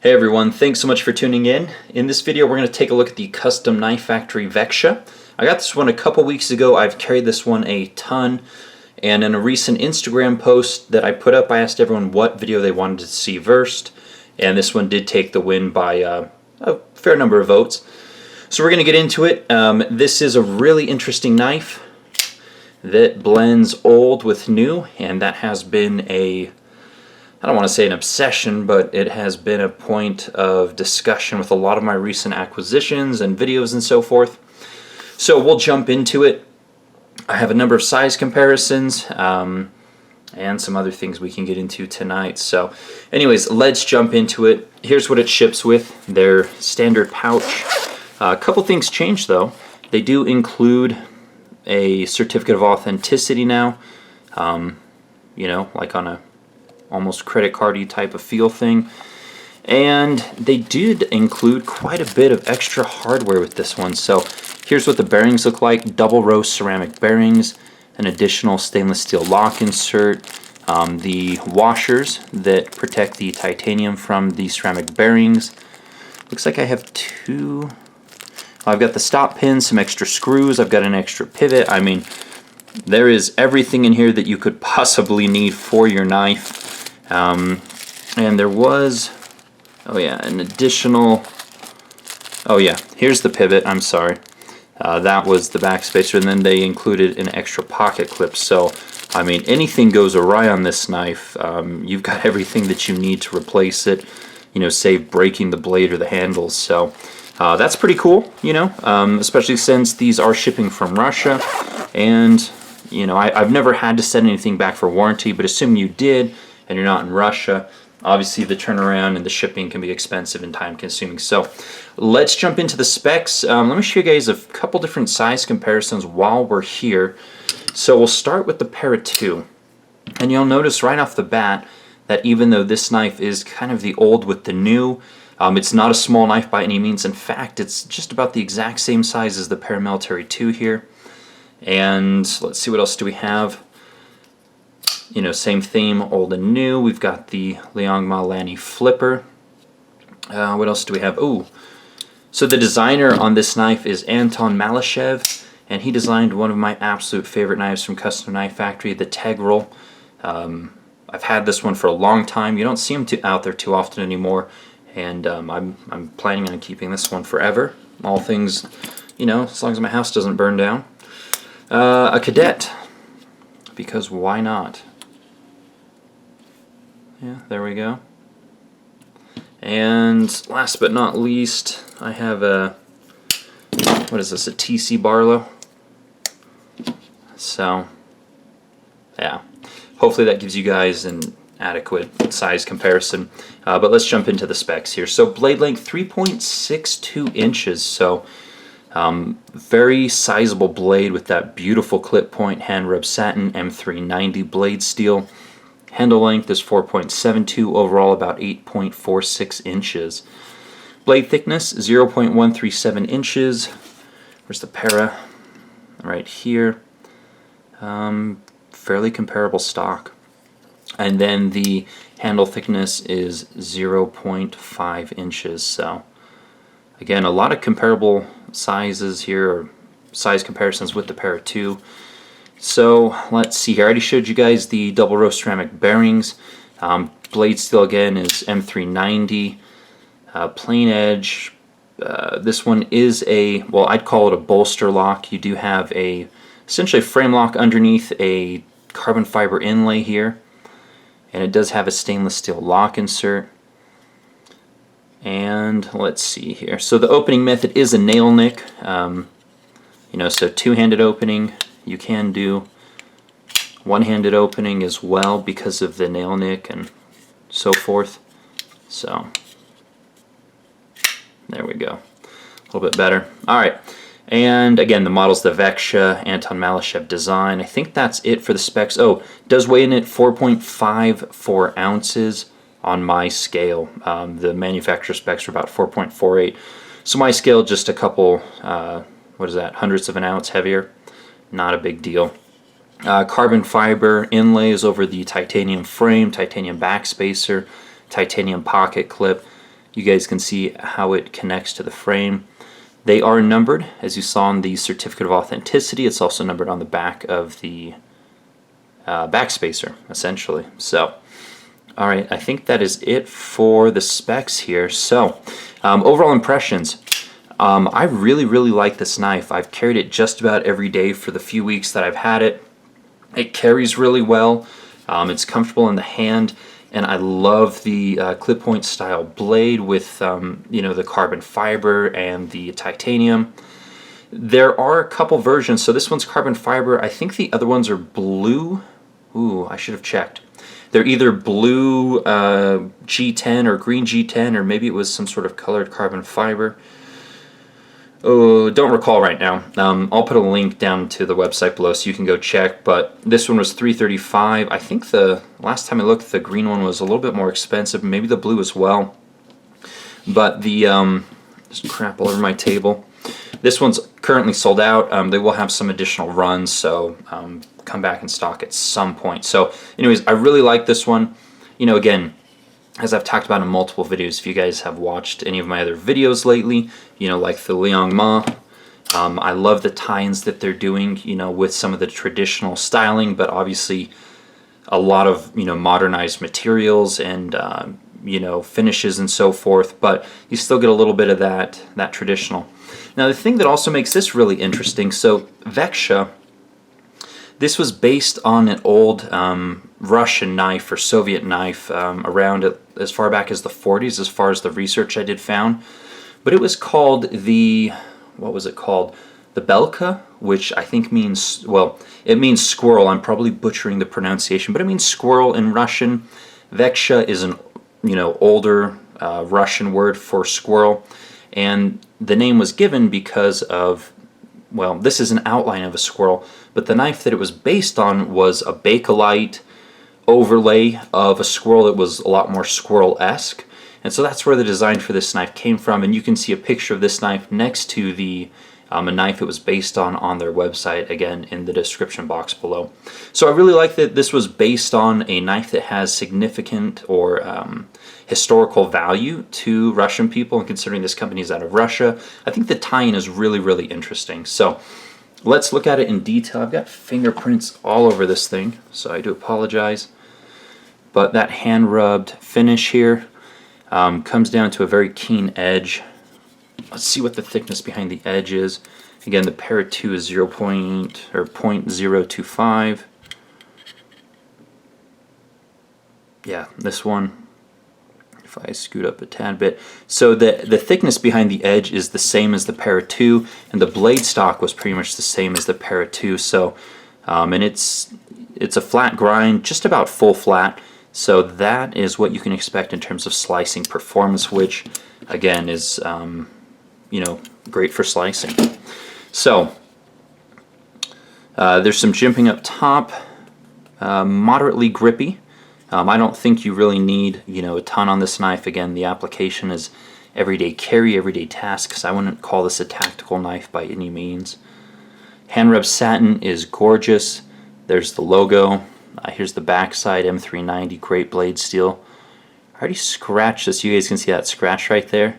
Hey everyone, thanks so much for tuning in. In this video we're going to take a look at the Custom Knife Factory Veksha. I got this one a couple weeks ago. I've carried this one a ton, and in a recent Instagram post that I put up I asked everyone what video they wanted to see first, and this one did take the win by a fair number of votes. So we're going to get into it. This is a really interesting knife that blends old with new, and that has been I don't want to say an obsession, but it has been a point of discussion with a lot of my recent acquisitions and videos and so forth. So we'll jump into it. I have a number of size comparisons and some other things we can get into tonight. So anyways, let's jump into it. Here's what it ships with. Their standard pouch. A couple things changed though. They do include a certificate of authenticity now, you know, like on a almost credit cardy type of feel thing. And they did include quite a bit of extra hardware with this one. So here's what the bearings look like. Double row ceramic bearings, an additional stainless steel lock insert, the washers that protect the titanium from the ceramic bearings. Looks like I have two. I've got the stop pins, some extra screws, I've got an extra pivot. I mean, there is everything in here that you could possibly need for your knife. And there was, oh yeah, an additional, oh yeah, here's the pivot, I'm sorry. That was the backspacer, and then they included an extra pocket clip. So, I mean, anything goes awry on this knife, you've got everything that you need to replace it, you know, save breaking the blade or the handles. So, that's pretty cool, you know, especially since these are shipping from Russia. And, you know, I've never had to send anything back for warranty, but assume you did, and you're not in Russia, obviously the turnaround and the shipping can be expensive and time consuming. So let's jump into the specs. Let me show you guys a couple different size comparisons while we're here. So we'll start with the Para 2, and you'll notice right off the bat that even though this knife is kind of the old with the new, it's not a small knife by any means. In fact, it's just about the exact same size as the Paramilitary 2 here. And let's see, what else do we have? You know, same theme, old and new. We've got the Liangma Lani flipper. What else do we have? Oh, so the designer on this knife is Anton Malyshev, and he designed one of my absolute favorite knives from Custom Knife Factory, the Tegral. I've had this one for a long time. You don't see them out there too often anymore, and I'm planning on keeping this one forever. All things, you know, as long as my house doesn't burn down. A Cadet, because why not? Yeah, there we go. And last but not least, I have a, what is this, a TC Barlow. So, yeah, hopefully that gives you guys an adequate size comparison. But let's jump into the specs here. So blade length 3.62 inches, so very sizable blade with that beautiful clip point hand rub satin M390 blade steel. Handle length is 4.72, overall about 8.46 inches. Blade thickness 0.137 inches. Where's the Para? Right here. Fairly comparable stock. And then the handle thickness is 0.5 inches. So again, a lot of comparable sizes here, or size comparisons with the Para 2. So let's see here. I already showed you guys the double row ceramic bearings. Blade steel again is M390. Plain edge. This one is a, well, I'd call it a bolster lock. You do have a essentially a frame lock underneath a carbon fiber inlay here, and it does have a stainless steel lock insert. And let's see here. So the opening method is a nail nick. You know, so two-handed opening. You can do one-handed opening as well because of the nail nick and so forth. So there we go. A little bit better. Alright. And again, the model's the Veksha Anton Malyshev design. I think that's it for the specs. Oh, it does weigh in at 4.54 ounces on my scale. The manufacturer specs are about 4.48. So my scale just a couple, what is that, hundredths of an ounce heavier. Not a big deal. Carbon fiber inlays over the titanium frame, titanium backspacer, titanium pocket clip, You guys can see how it connects to the frame. They are numbered, as you saw in the certificate of authenticity. It's also numbered on the back of the backspacer, essentially. So, all right, I think that is it for the specs here. So, overall impressions. I really like this knife. I've carried it just about every day for the few weeks that I've had it. It carries really well. It's comfortable in the hand, and I love the clip point style blade with the carbon fiber and the titanium. There are a couple versions. So this one's carbon fiber. I think the other ones are blue. Ooh, I should have checked. They're either blue G10 or green G10, or maybe it was some sort of colored carbon fiber. Oh, don't recall right now. I'll put a link down to the website below so you can go check, but this one was $335. I think the last time I looked, the green one was a little bit more expensive, maybe the blue as well. But the, just crap all over my table. This one's currently sold out. They will have some additional runs, so come back in stock at some point. So anyways, I really like this one. Again, as I've talked about in multiple videos, if you guys have watched any of my other videos lately, like the Liang Ma, I love the tie-ins that they're doing, with some of the traditional styling, but obviously a lot of, modernized materials and, finishes and so forth, but you still get a little bit of that traditional. Now, the thing that also makes this really interesting, so Veksha, this was based on an old Russian knife or Soviet knife around as far back as the 40s, as far as the research I did found. But it was called what was it called? The Belka, which I think means, well, it means squirrel. I'm probably butchering the pronunciation, but it means squirrel in Russian. Veksha is an, older Russian word for squirrel. And the name was given because of, well, this is an outline of a squirrel, but the knife that it was based on was a Bakelite overlay of a squirrel that was a lot more squirrel-esque. And so that's where the design for this knife came from, and you can see a picture of this knife next to the a knife it was based on their website, again in the description box below. So I really like that this was based on a knife that has significant or historical value to Russian people, and considering this company is out of Russia, I think the tie-in is really interesting. So let's look at it in detail. I've got fingerprints all over this thing, so I do apologize. But that hand-rubbed finish here comes down to a very keen edge. Let's see what the thickness behind the edge is. Again, the Para 2 is 0.025. Yeah, this one, if I scoot up a tad bit. So the thickness behind the edge is the same as the Para 2, and the blade stock was pretty much the same as the Para 2. So, and it's a flat grind, just about full flat. So that is what you can expect in terms of slicing performance, which again is great for slicing. So there's some jimping up top, moderately grippy. I don't think you really need a ton on this knife. Again, the application is everyday carry, everyday tasks. I wouldn't call this a tactical knife by any means. Hand rub satin is gorgeous. There's the logo. Here's the backside, M390, great blade steel. I already scratched this. You guys can see that scratch right there.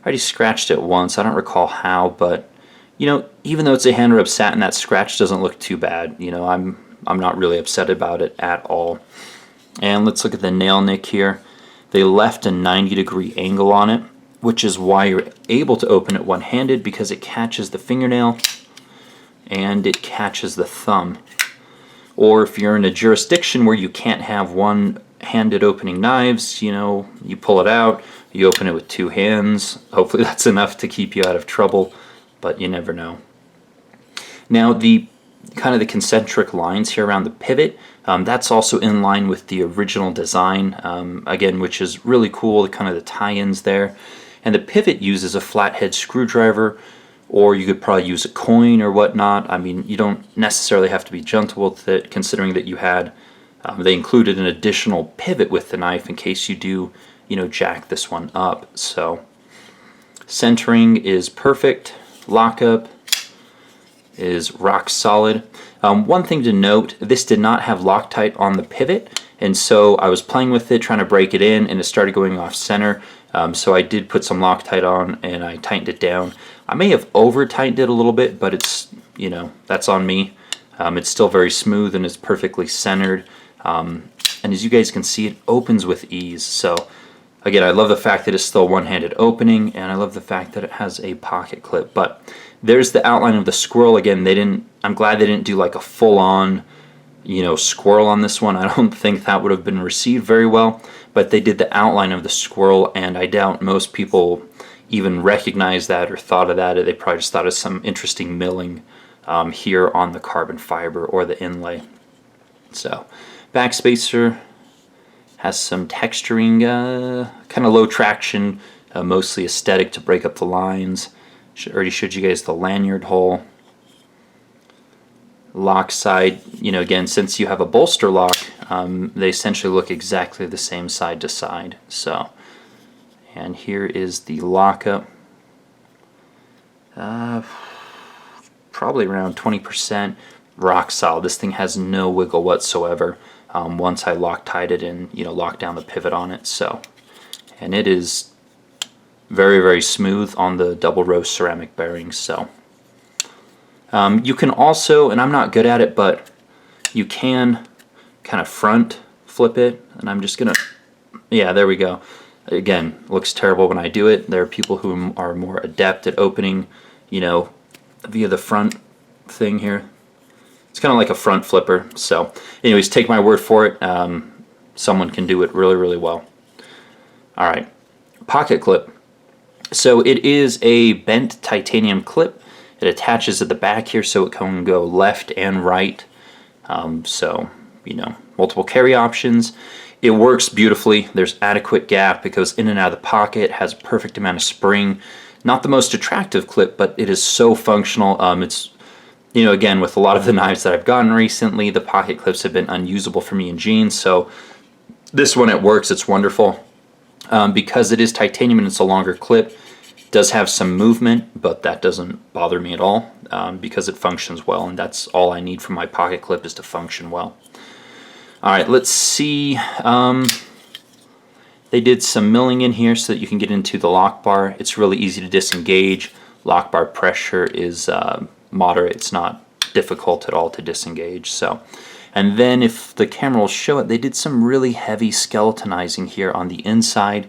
I already scratched it once. I don't recall how, but even though it's a hand rub satin, that scratch doesn't look too bad. I'm not really upset about it at all. And let's look at the nail nick here. They left a 90-degree angle on it, which is why you're able to open it one-handed, because it catches the fingernail and it catches the thumb. Or if you're in a jurisdiction where you can't have one-handed opening knives, you pull it out, you open it with two hands. Hopefully that's enough to keep you out of trouble, but you never know. Now the kind of the concentric lines here around the pivot, that's also in line with the original design, again, which is really cool, kind of the tie-ins there. And the pivot uses a flathead screwdriver, or you could probably use a coin or whatnot. I mean, you don't necessarily have to be gentle with it, considering that you had, they included an additional pivot with the knife in case you do, jack this one up. So centering is perfect, lockup is rock solid. One thing to note, this did not have Loctite on the pivot, and so I was playing with it, trying to break it in, and it started going off center. So I did put some Loctite on and I tightened it down. I may have over tightened it a little bit, but it's, you know, that's on me. It's still very smooth and it's perfectly centered. And as you guys can see, it opens with ease. So again, I love the fact that it's still one-handed opening, and I love the fact that it has a pocket clip. But there's the outline of the squirrel. Again, I'm glad they didn't do like a full-on, you know, squirrel on this one. I don't think that would have been received very well, but they did the outline of the squirrel, and I doubt most people even recognized that or thought of that. They probably just thought of some interesting milling here on the carbon fiber or the inlay. So backspacer has some texturing, kind of low traction, mostly aesthetic to break up the lines. Already showed you guys the lanyard hole. Lock side, you know, again, since you have a bolster lock, they essentially look exactly the same side to side. So, and here is the lockup. Probably around 20%, rock solid. This thing has no wiggle whatsoever. Once I Loctite it and, you know, lock down the pivot on it. So, and it is very, very smooth on the double row ceramic bearings. So you can also, and I'm not good at it, but you can kind of front flip it, and I'm just gonna, yeah, there we go. Again, looks terrible when I do it. There are people who are more adept at opening, you know, via the front thing here. It's kind of like a front flipper. So anyways, take my word for it. Someone can do it really, really well. All right, pocket clip. So it is a bent titanium clip. It attaches at the back here so it can go left and right. So, you know, multiple carry options. It works beautifully. There's adequate gap. It goes in and out of the pocket, has a perfect amount of spring. Not the most attractive clip, but it is so functional. It's, you know, again, with a lot of the knives that I've gotten recently, the pocket clips have been unusable for me in jeans. So this one, it works. It's wonderful. Because it is titanium and it's a longer clip, it does have some movement, but that doesn't bother me at all because it functions well, and that's all I need from my pocket clip is to function well. All right, let's see. They did some milling in here so that you can get into the lock bar. It's really easy to disengage. Lock bar pressure is moderate. It's not difficult at all to disengage. So, and then if the camera will show it, they did some really heavy skeletonizing here on the inside,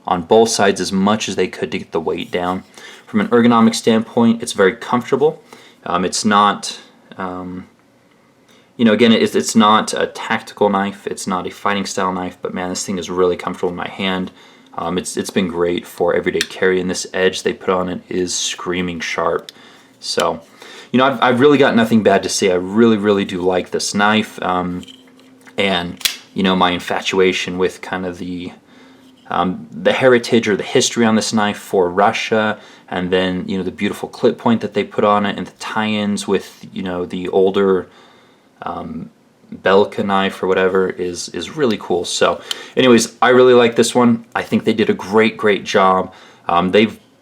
on both sides as much as they could to get the weight down. From an ergonomic standpoint, it's very comfortable. It's not, you know, again, it's not a tactical knife. It's not a fighting style knife, but man, this thing is really comfortable in my hand. It's been great for everyday carry, and this edge they put on it is screaming sharp. So, you know, I've really got nothing bad to say. I really, really do like this knife, and you know, my infatuation with kind of the heritage or the history on this knife for Russia, and then, you know, the beautiful clip point that they put on it, and the tie-ins with, you know, the older Belka knife or whatever is really cool. So anyways, I really like this one. I think they did a great job.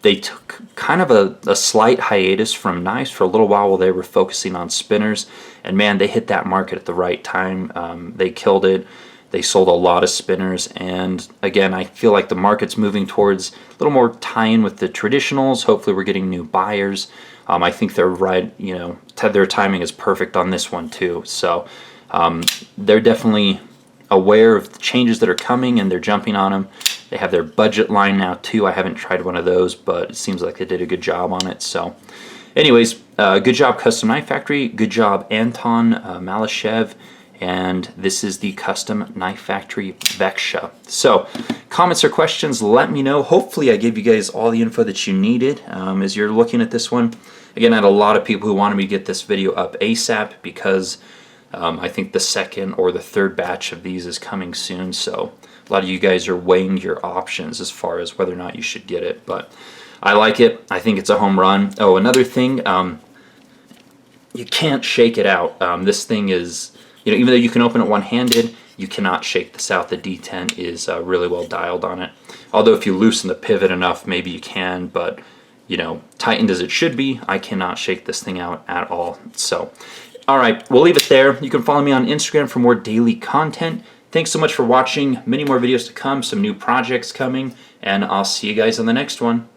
They took kind of a slight hiatus from knives for a little while they were focusing on spinners, and man, they hit that market at the right time. They killed it. They sold a lot of spinners, and again, I feel like the market's moving towards a little more tie-in with the traditionals. Hopefully we're getting new buyers. I think they're right, you know, their timing is perfect on this one too. So they're definitely aware of the changes that are coming, and they're jumping on them. They have their budget line now too. I haven't tried one of those, but it seems like they did a good job on it. So anyways, good job Custom Knife Factory, good job Anton Malashev, and this is the Custom Knife Factory Veksha. So comments or questions, let me know. Hopefully I gave you guys all the info that you needed as you're looking at this one. Again, I had a lot of people who wanted me to get this video up ASAP because I think the second or the third batch of these is coming soon, so a lot of you guys are weighing your options as far as whether or not you should get it, but I like it. I think it's a home run. Oh, another thing, you can't shake it out. This thing is, you know, even though you can open it one-handed, you cannot shake this out. The D10 is really well dialed on it. Although if you loosen the pivot enough, maybe you can, but, you know, tightened as it should be, I cannot shake this thing out at all. So, all right, we'll leave it there. You can follow me on Instagram for more daily content. Thanks so much for watching. Many more videos to come, some new projects coming, and I'll see you guys on the next one.